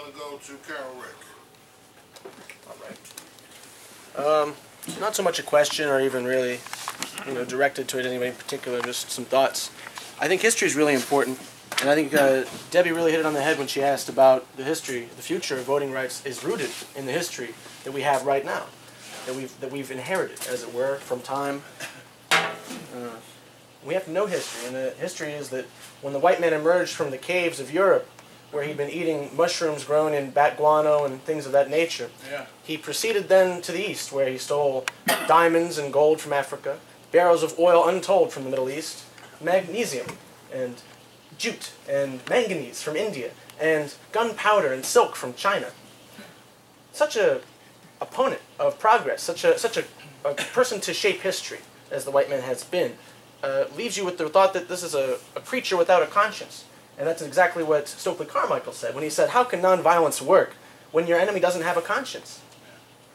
going to go to Carol Rick. All right. Not so much a question or even really, directed to anybody in particular, just some thoughts. I think history is really important, and I think Debbie really hit it on the head when she asked about the history. The future of voting rights is rooted in the history that we have right now, that we've inherited, as it were, from time. We have to know history, and the history is that when the white man emerged from the caves of Europe, where he'd been eating mushrooms grown in bat guano and things of that nature, he proceeded then to the east, where he stole diamonds and gold from Africa, barrels of oil untold from the Middle East, magnesium and jute and manganese from India, and gunpowder and silk from China. Such a opponent of progress, such a person to shape history, as the white man has been, leaves you with the thought that this is a creature without a conscience. And that's exactly what Stokely Carmichael said when he said, how can nonviolence work when your enemy doesn't have a conscience?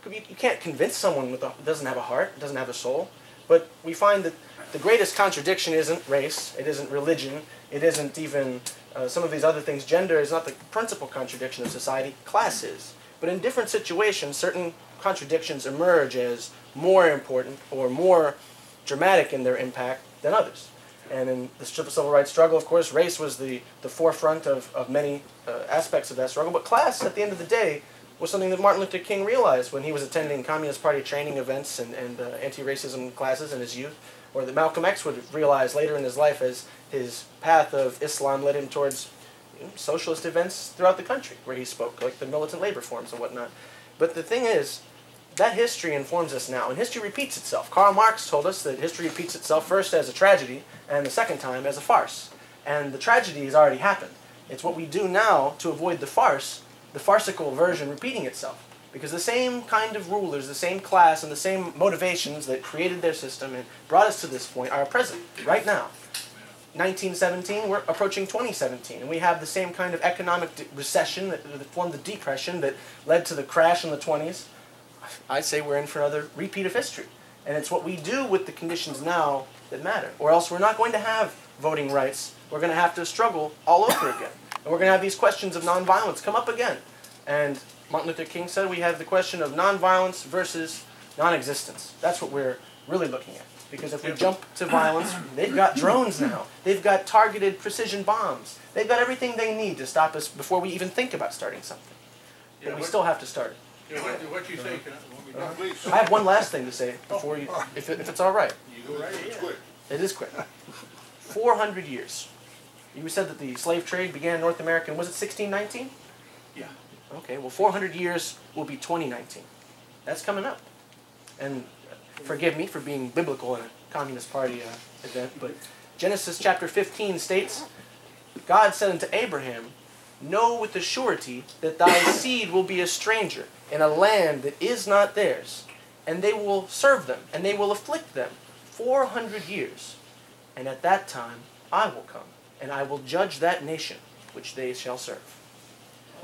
You can't convince someone who doesn't have a heart, doesn't have a soul. But we find that the greatest contradiction isn't race, it isn't religion, it isn't even some of these other things. Gender is not the principal contradiction of society, class is. But in different situations, certain contradictions emerge as more important or more dramatic in their impact than others. And in the civil rights struggle, of course, race was the forefront of many aspects of that struggle. But class, at the end of the day, was something that Martin Luther King realized when he was attending Communist Party training events and anti-racism classes in his youth, or that Malcolm X would realize later in his life as his path of Islam led him towards socialist events throughout the country, where he spoke, like the militant labor forums and whatnot. But the thing is, that history informs us now, and history repeats itself. Karl Marx told us that history repeats itself first as a tragedy, and the second time as a farce. And the tragedy has already happened. It's what we do now to avoid the farce, the farcical version repeating itself. Because the same kind of rulers, the same class, and the same motivations that created their system and brought us to this point are present right now. 1917, we're approaching 2017, and we have the same kind of economic recession that formed the depression that led to the crash in the 20s. I'd say we're in for another repeat of history. And it's what we do with the conditions now that matter. Or else we're not going to have voting rights. We're going to have to struggle all over again. And we're going to have these questions of nonviolence come up again. And Martin Luther King said we have the question of nonviolence versus non-existence. That's what we're really looking at. Because if we jump to violence, they've got drones now. They've got targeted precision bombs. They've got everything they need to stop us before we even think about starting something. But we still have to start it. Yeah, what you say, I have one last thing to say before you, if it's all right. You go right ahead. It's quick. It is quick. 400 years. You said that the slave trade began in North America, was it 1619? Yeah. Okay, well 400 years will be 2019. That's coming up. And forgive me for being biblical in a Communist Party event, but Genesis chapter 15 states, God said unto Abraham, know with a surety that thy seed will be a stranger in a land that is not theirs, and they will serve them, and they will afflict them 400 years. And at that time I will come, and I will judge that nation which they shall serve.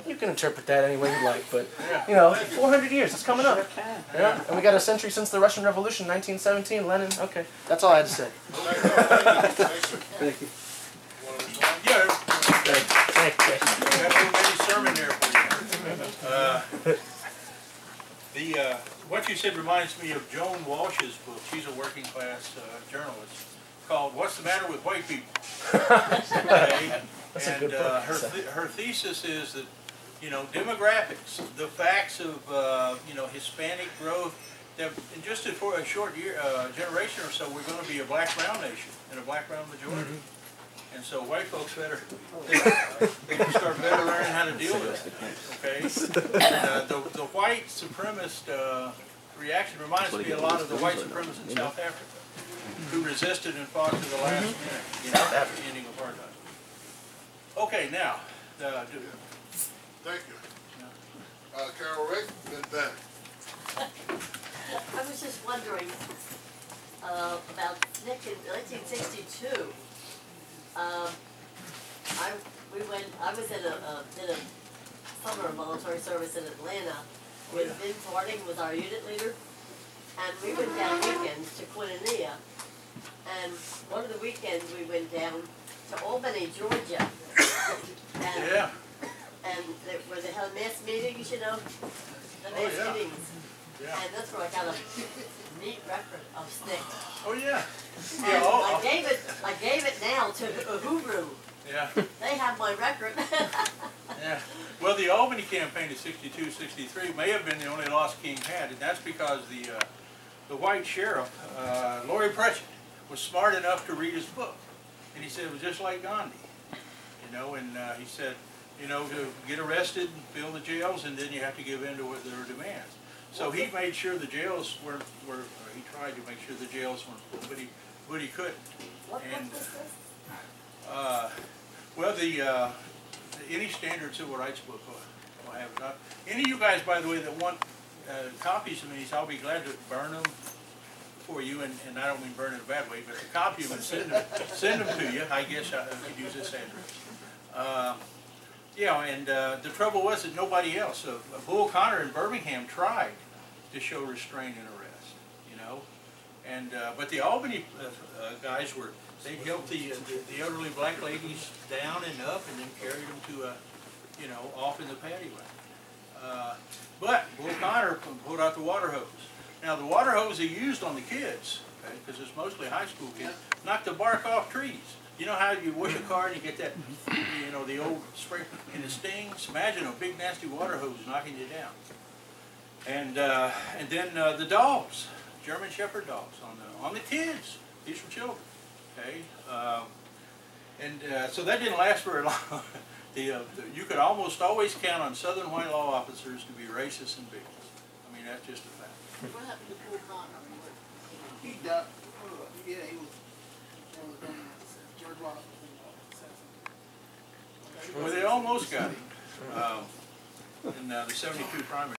You can interpret that any way you like, but, 400 years, it's coming up. Yeah? And we got a century since the Russian Revolution, 1917, Lenin, okay. That's all I had to say. Thank you. Yeah, Thank you. got a little mini sermon there for you. What you said reminds me of Joan Walsh's book. She's a working class journalist, called "What's the Matter with White People?" Okay? That's a good book. Her thesis is that demographics, the facts of Hispanic growth, that in just a short generation or so, we're going to be a black-brown nation and a black-brown majority. Mm-hmm. And so white folks better start better learning how to deal with it. Okay, and, the white supremacist reaction reminds me a lot of the white supremacists in South Africa, who resisted and fought to the last minute, after the ending of apartheid. Okay, now, Thank you. Carol Rick, then Ben. I was just wondering about Nick in 1962. I was in a summer military service in Atlanta with Vin Harding was our unit leader, and we went down weekends to Quintanilla, and one of the weekends we went down to Albany, Georgia, and and where they held mass meetings, you know, the Oh, mass yeah. meetings. Yeah. And that's where I got a neat record of sticks. Oh, yeah. And Yeah, I gave it now to Uhuru. yeah. They have my record. Yeah. Well, the Albany campaign of 62, 63 may have been the only loss King had, and that's because the white sheriff, Laurie Pritchett, was smart enough to read his book. And he said it was just like Gandhi, you know, and he said, you know, to get arrested and fill the jails, and then you have to give in to what their demands. So he made sure the jails were he tried to make sure the jails weren't full, but he couldn't. What And, book was this? Well, any standard civil rights book will have it. Any of you guys, by the way, that want copies of these, I'll be glad to burn them for you, and I don't mean burn in a bad way, but to copy them and send them to you. I guess I could use this address. Yeah, and the trouble was that nobody else. Bull Connor in Birmingham tried to show restraint and arrest, you know, and but the Albany guys they helped the elderly black ladies down and up, and then carried them to you know, off in the paddy wagon. But Bull Connor pulled out the water hose. Now the water hose he used on the kids, okay, because it's mostly high school kids, knocked the bark off trees. You know how you wash a car and you get that, you know, the old spray, and it stings? Imagine a big nasty water hose knocking you down. And then the dogs, German Shepherd dogs on the kids. These were children, okay? So that didn't last very long. You could almost always count on Southern white law officers to be racist and bigots. I mean, that's just a fact. What happened to Bull Connor? He died. Yeah, he was one of them. George Washington assassinated. Well, they almost got him in the 72 primary.